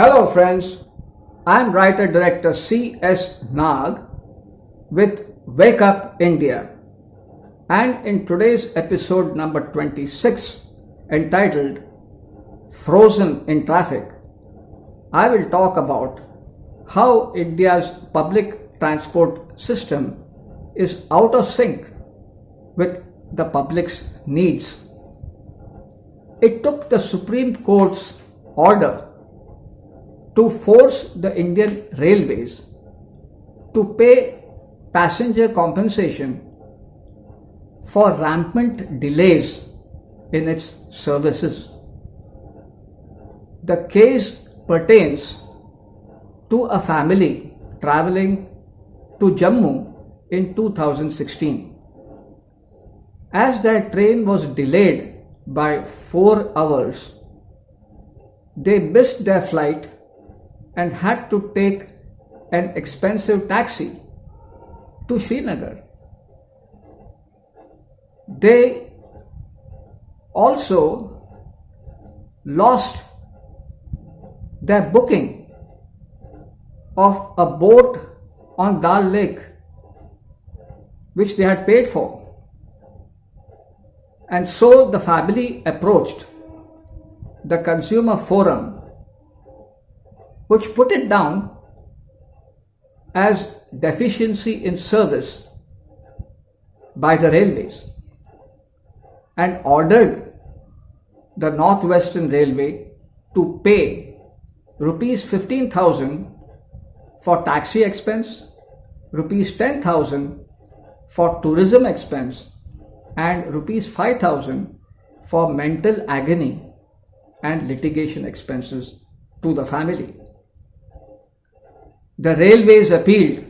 Hello friends, I'm writer-director C.S.Nag with Wake Up India, and in today's episode number 26 entitled Frozen in Traffic, I will talk about how India's public transport system is out of sync with the public's needs. It took the Supreme Court's order to force the Indian Railways to pay passenger compensation for rampant delays in its services. The case pertains to a family traveling to Jammu in 2016. As their train was delayed by 4 hours, they missed their flight and had to take an expensive taxi to Srinagar. They also lost their booking of a boat on Dal Lake, which they had paid for. And so the family approached the Consumer Forum, which put it down as deficiency in service by the railways and ordered the Northwestern Railway to pay rupees 15,000 for taxi expense, rupees 10,000 for tourism expense, and rupees 5,000 for mental agony and litigation expenses to the family. The railways appealed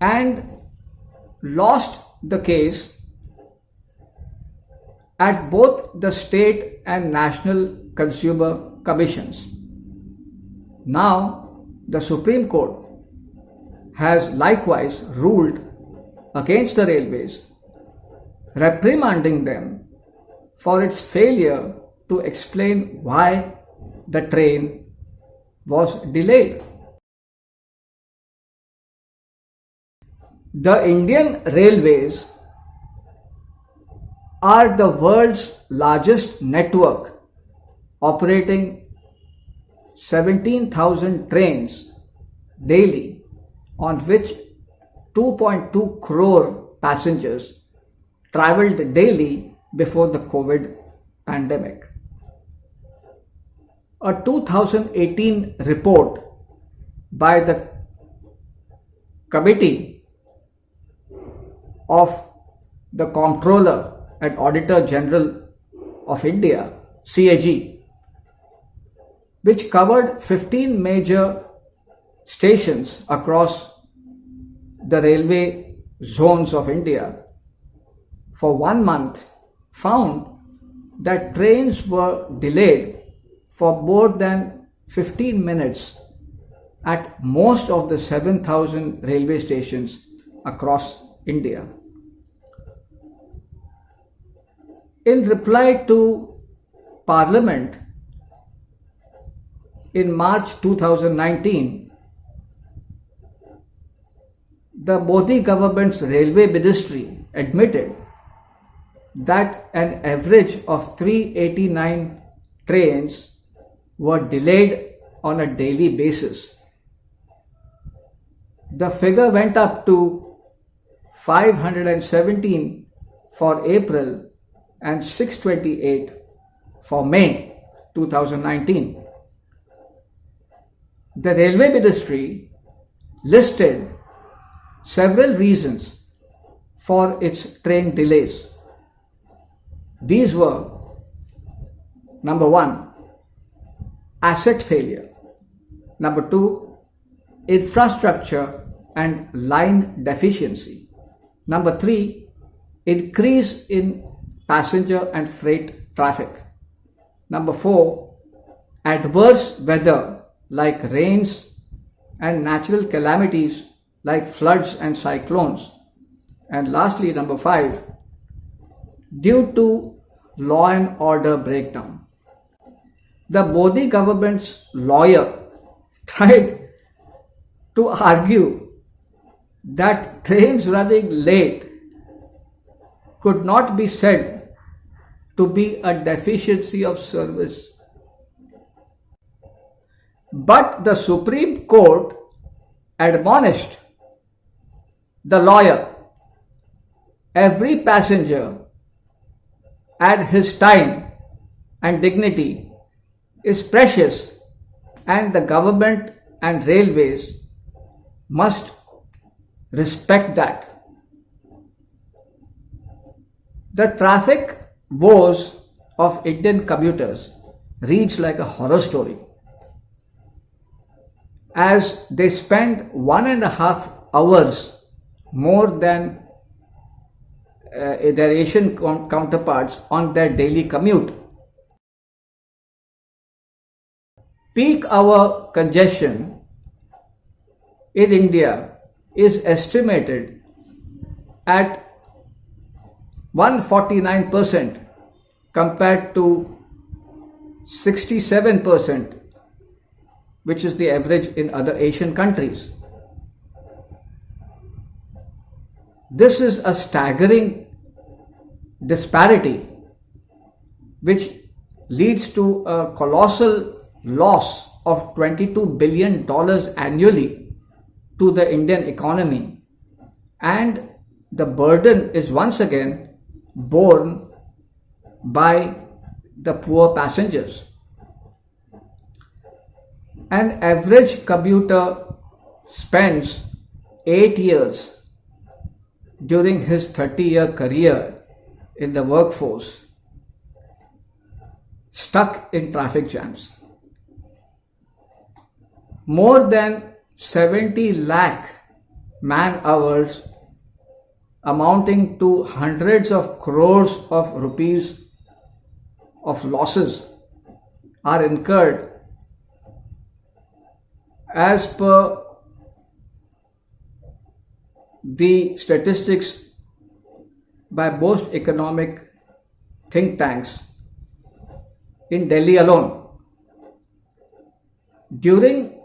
and lost the case at both the state and national consumer commissions. Now, the Supreme Court has likewise ruled against the railways, reprimanding them for its failure to explain why the train was delayed. The Indian Railways are the world's largest network, operating 17,000 trains daily, on which 2.2 crore passengers travelled daily before the COVID pandemic. A 2018 report by the Committee of the Comptroller and Auditor General of India, CAG, which covered 15 major stations across the railway zones of India for 1 month, found that trains were delayed for more than 15 minutes at most of the 7,000 railway stations across India. In reply to Parliament in March 2019, the Modi government's railway ministry admitted that an average of 389 trains were delayed on a daily basis. The figure went up to 517 for April and 628 for May 2019. The Railway Ministry listed several reasons for its train delays. These were: number 1, asset failure; number 2, infrastructure and line deficiency; number 3, increase in passenger and freight traffic; number 4, adverse weather like rains and natural calamities like floods and cyclones; and lastly, number 5, due to law and order breakdown. The Modi government's lawyer tried to argue that trains running late could not be said to be a deficiency of service. But the Supreme Court admonished the lawyer, every passenger and his time and dignity is precious, and the government and railways must respect that. The traffic woes of Indian commuters reads like a horror story, as they spend 1.5 hours more than their Asian counterparts on their daily commute. Peak hour congestion in India is estimated at 149% compared to 67%, which is the average in other Asian countries. This is a staggering disparity which leads to a colossal loss of $22 billion annually to the Indian economy, and the burden is once again borne by the poor passengers. An average commuter spends 8 years during his 30-year career in the workforce stuck in traffic jams. More than 70 lakh man hours amounting to hundreds of crores of rupees of losses are incurred as per the statistics by most economic think tanks in Delhi alone. During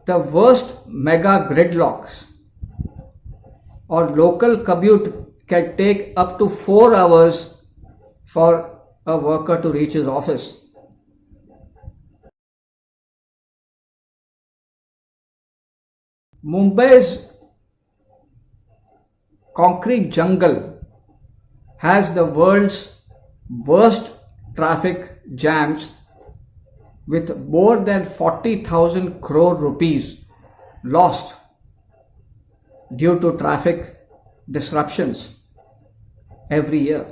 the worst mega gridlocks, or local commute can take up to 4 hours for a worker to reach his office. Mumbai's concrete jungle has the world's worst traffic jams, with more than 40,000 crore rupees lost due to traffic disruptions every year.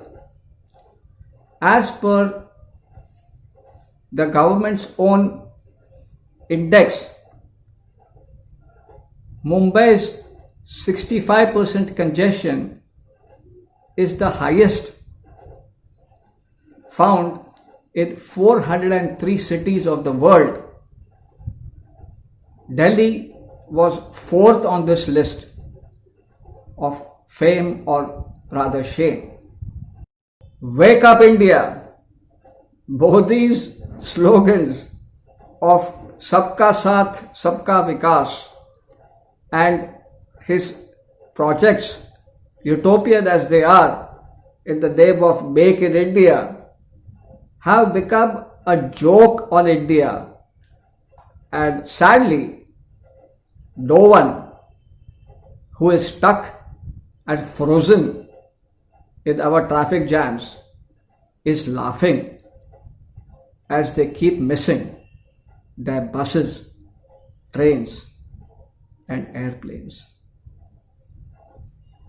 As per the government's own index, Mumbai's 65% congestion is the highest found in 403 cities of the world. Delhi was fourth on this list of fame, or rather shame. Wake up India! Modi's slogans of Sabka Saath, Sabka Vikas and his projects, utopian as they are, in the name of Make in India, have become a joke on India, and sadly, no one who is stuck and frozen in our traffic jams is laughing as they keep missing their buses, trains, and airplanes.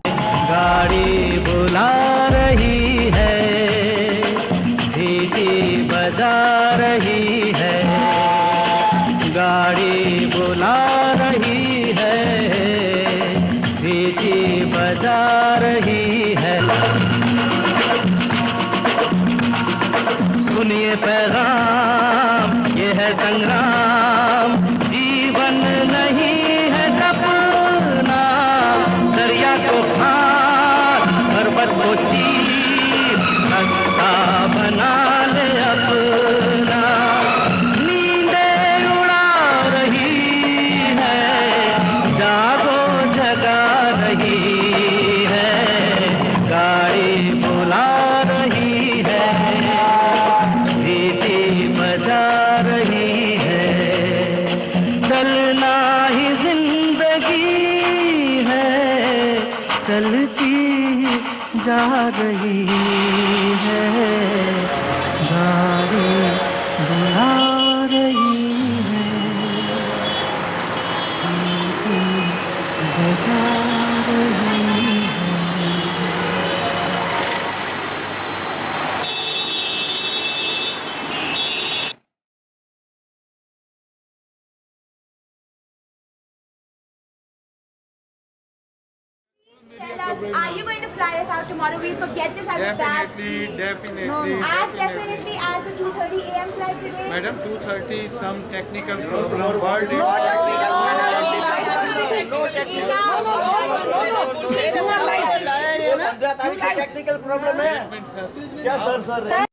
गाड़ी बुला रही है, सीटी बजा रही है, गाड़ी बुला रही है, सीटी बजा रही है। सुनिए पैगाम, ये है संग्राम, जीवन नहीं है सपना, दरिया को पार, पर्वत को चीर, रास्ता बना ले अपना। चलती जा रही है, गाड़ी बुला रही है, सीटी बजा रही है। Tell us, are you going to fly us out tomorrow? We forget this as a bad dream. Definitely. As definitely as the 2:30 a.m. flight today. Madam, 2:30 some technical problem. World technical problem है क्या sir